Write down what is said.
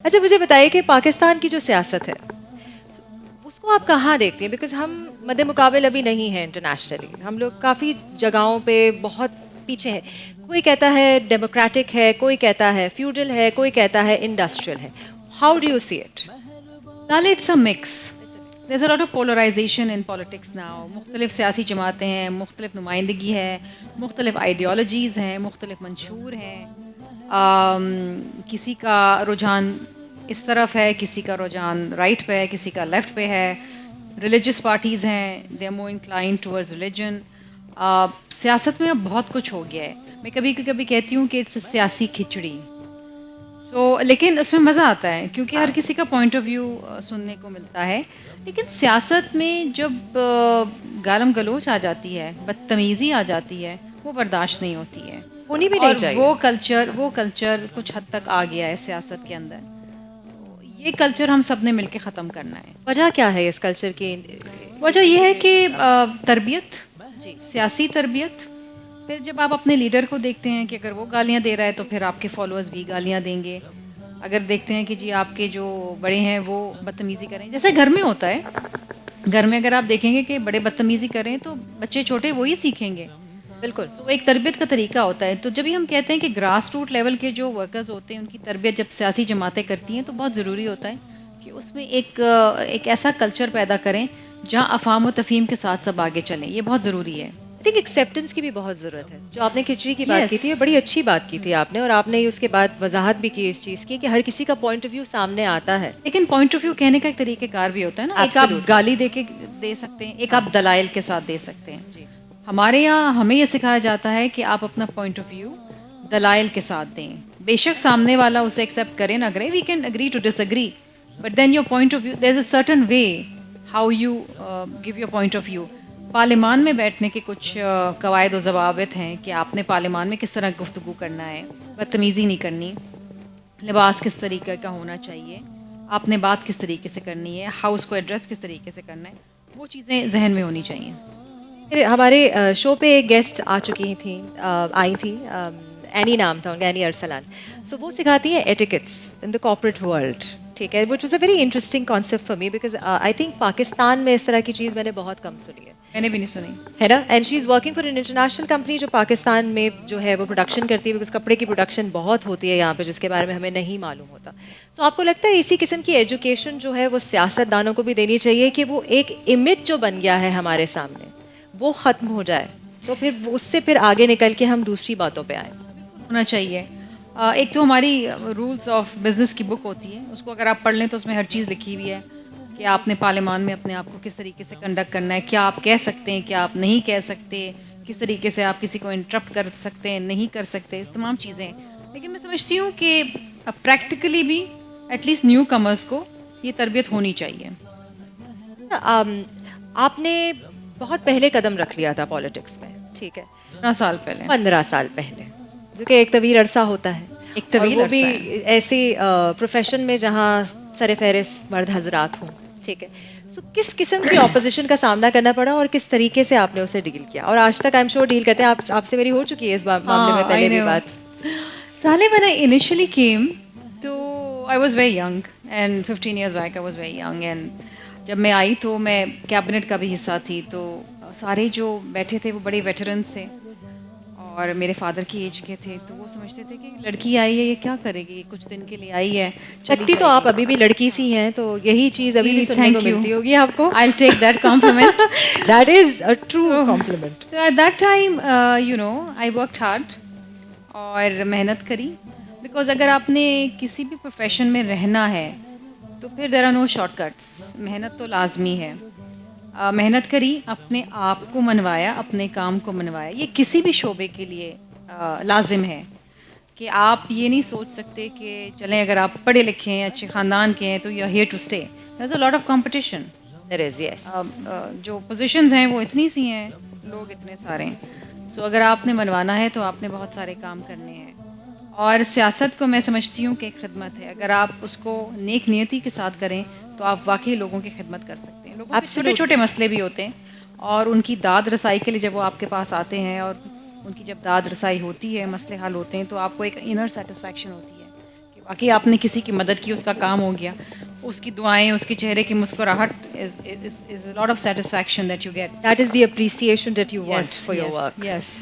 اچھا مجھے بتائیے کہ پاکستان کی جو سیاست ہے اس کو آپ کہاں دیکھتے ہیں؟ بیکاز ہم مد مقابل ابھی نہیں ہیں انٹرنیشنلی، ہم لوگ کافی جگہوں پہ بہت پیچھے ہیں. کوئی کہتا ہے ڈیموکریٹک ہے، کوئی کہتا ہے فیوڈل ہے، کوئی کہتا ہے انڈسٹریل ہے. How do you see it? Lali, it's a mix. There's a lot of polarization in politics now. مختلف سیاسی جماعتیں ہیں، مختلف نمائندگی ہے، مختلف آئیڈیالوجیز ہیں، مختلف منشور ہیں. کسی کا رجحان اس طرف ہے، کسی کا رجحان رائٹ پہ ہے، کسی کا لیفٹ پہ ہے. ریلیجس پارٹیز ہیں، they are more inclined towards religion. سیاست میں اب بہت کچھ ہو گیا ہے. میں کبھی کبھی کہتی ہوں کہ اٹس سیاسی کھچڑی. لیکن اس میں مزہ آتا ہے کیونکہ ہر کسی کا پوائنٹ آف ویو سننے کو ملتا ہے. لیکن سیاست میں جب گالم گلوچ آ جاتی ہے، بدتمیزی آ جاتی ہے، وہ برداشت نہیں ہوتی ہے. ہونی بھی اور نہیں چاہیے. وہ کلچر کچھ حد تک آ گیا ہے سیاست کے اندر. یہ کلچر ہم سب نے مل کے ختم کرنا ہے. وجہ کیا ہے اس کلچر کی؟ وجہ یہ ہے کہ تربیت، جی سیاسی تربیت. پھر جب آپ اپنے لیڈر کو دیکھتے ہیں کہ اگر وہ گالیاں دے رہا ہے تو پھر آپ کے فالوورز بھی گالیاں دیں گے. اگر دیکھتے ہیں کہ جی آپ کے جو بڑے ہیں وہ بدتمیزی کریں، جیسے گھر میں ہوتا ہے، گھر میں اگر آپ دیکھیں گے کہ بڑے بدتمیزی کریں تو بچے چھوٹے وہی سیکھیں گے. بالکل. وہ ایک تربیت کا طریقہ ہوتا ہے. تو جب ہی ہم کہتے ہیں کہ گراس روٹ لیول کے جو ورکرز ہوتے ہیں ان کی تربیت جب سیاسی جماعتیں کرتی ہیں تو بہت ضروری ہوتا ہے کہ اس میں ایک ایسا کلچر پیدا کریں جہاں افہام و تفہیم کے ساتھ سب آگے چلیں. یہ بہت ضروری ہے. آئی تھنک ایکسیپٹنس کی بھی بہت ضرورت ہے. جو آپ نے کھچڑی کی بات یس. کی تھی، بڑی اچھی بات کی تھی آپ نے، اور آپ نے اس کے بعد وضاحت بھی کی اس چیز کی کہ ہر کسی کا پوائنٹ آف ویو سامنے آتا ہے. لیکن پوائنٹ آف ویو کہنے کا ایک طریقہ کار بھی ہوتا ہے نا. ایک آپ Absolutely. گالی دے کے دے سکتے ہیں، ایک آپ دلائل کے ساتھ دے سکتے ہیں. جی ہمارے یہاں ہمیں یہ سکھایا جاتا ہے کہ آپ اپنا پوائنٹ آف ویو دلائل کے ساتھ دیں. بے شک سامنے والا اسے ایکسیپٹ کرے نہ کرے، we can agree to disagree, but then your point of view there is a certain way how you give your point of view. پارلیمان میں بیٹھنے کے کچھ قواعد و ضوابط ہیں کہ آپ نے پارلیمان میں کس طرح گفتگو کرنا ہے، بدتمیزی نہیں کرنی، لباس کس طریقے کا ہونا چاہیے، آپ نے بات کس طریقے سے کرنی ہے، ہاؤس کو ایڈریس کس طریقے سے کرنا ہے. وہ چیزیں ذہن میں ہونی چاہیے. ہمارے شو پہ ایک گیسٹ آ چکی تھیں، آئی تھی، اینی نام تھا ان کا، اینی ارسلان. سو وہ سکھاتی ہیں etiquettes in the corporate world. ٹھیک ہے، which was a very interesting concept for me because I think Pakistan میں اس طرح کی چیز میں نے بہت کم سنی ہے. میں نے بھی نہیں سنی. ہے نا؟ And she is working for an international company جو پاکستان میں جو ہے وہ پروڈکشن کرتی ہے، بیکاز کپڑے کی پروڈکشن بہت ہوتی ہے یہاں پہ جس کے بارے میں ہمیں نہیں معلوم ہوتا. سو آپ کو لگتا ہے اسی قسم کی ایجوکیشن جو ہے وہ سیاست دانوں کو بھی دینی چاہیے کہ وہ ایک امیج جو بن گیا ہے ہمارے سامنے وہ ختم ہو جائے، تو پھر اس سے پھر آگے نکل کے ہم دوسری باتوں پہ آئیں؟ ہونا چاہیے. ایک تو ہماری رولز آف بزنس کی بک ہوتی ہے، اس کو اگر آپ پڑھ لیں تو اس میں ہر چیز لکھی ہوئی ہے کہ آپ نے پارلیمان میں اپنے آپ کو کس طریقے سے کنڈکٹ کرنا ہے، کیا آپ کہہ سکتے ہیں، کیا آپ نہیں کہہ سکتے، کس طریقے سے آپ کسی کو انٹرپٹ کر سکتے ہیں، نہیں کر سکتے، تمام چیزیں. لیکن میں سمجھتی ہوں کہ پریکٹیکلی بھی ایٹ لیسٹ نیو کمرز کو یہ تربیت ہونی چاہیے. آپ نے بہت پہلے قدم رکھ لیا تھا پالیٹکس میں، ٹھیک ہے، 15 سال پہلے. 15 سال پہلے، جو کہ ایک طویل عرصہ ہوتا ہے، ایک اور طویل وہ عرصہ بھی ہے. ایسی پروفیشن میں جہاں سر فہرست مرد حضرات ہوں. ٹھیک ہے، سو کس قسم کی اپوزیشن کا سامنا کرنا پڑا اور کس طریقے سے آپ نے اسے ڈیل کیا؟ اور آج تک آئی ایم شیور ڈیل کرتے ہیں. آپ سے میری ہو چکی ہے اس معاملے میں پہلے بھی بات. Saleh, when I initially came, تو I was very young and 15 years back I was very young, and جب میں آئی تو میں کیبنٹ کا بھی حصہ تھی. تو سارے جو بیٹھے تھے وہ بڑے ویٹرنس تھے اور میرے فادر کی ایج کے تھے. تو وہ سمجھتے تھے کہ لڑکی آئی ہے یہ کیا کرے گی، کچھ دن کے لیے آئی ہے چلی لگتی جائے تو گی. آپ ابھی بھی لڑکی سی ہیں، تو یہی چیز ابھی بھی سننے کو Thank you. ملتی ہوگی آپ کو. I'll take that compliment. That is a true complement. So at that time, I worked hard اور محنت کری. بیکاز اگر آپ نے کسی بھی پروفیشن میں رہنا ہے تو پھر there are no shortcuts. محنت تو لازمی ہے. محنت کری، اپنے آپ کو منوایا، اپنے کام کو منوایا. یہ کسی بھی شعبے کے لیے لازم ہے کہ آپ یہ نہیں سوچ سکتے کہ چلیں اگر آپ پڑھے لکھے ہیں، اچھے خاندان کے ہیں تو you are here to stay. There is a lot of competition. There is, yes. جو پوزیشنز ہیں وہ اتنی سی ہیں، لوگ اتنے سارے ہیں. سو اگر آپ نے منوانا ہے تو آپ نے بہت سارے کام کرنے ہیں. اور سیاست کو میں سمجھتی ہوں کہ ایک خدمت ہے. اگر آپ اس کو نیک نیتی کے ساتھ کریں تو آپ واقعی لوگوں کی خدمت کر سکتے ہیں. لوگوں کے چھوٹے چھوٹے مسئلے بھی ہوتے ہیں اور ان کی داد رسائی کے لیے جب وہ آپ کے پاس آتے ہیں اور ان کی جب داد رسائی ہوتی ہے، مسئلے حل ہوتے ہیں، تو آپ کو ایک انر سیٹسفیکشن ہوتی ہے کہ باقی آپ نے کسی کی مدد کی, اس کا کام ہو گیا, اس کی دعائیں, اس کے چہرے کی مسکراہٹ is a lot of satisfaction that you get. That is the appreciation that you want for your work. Yes.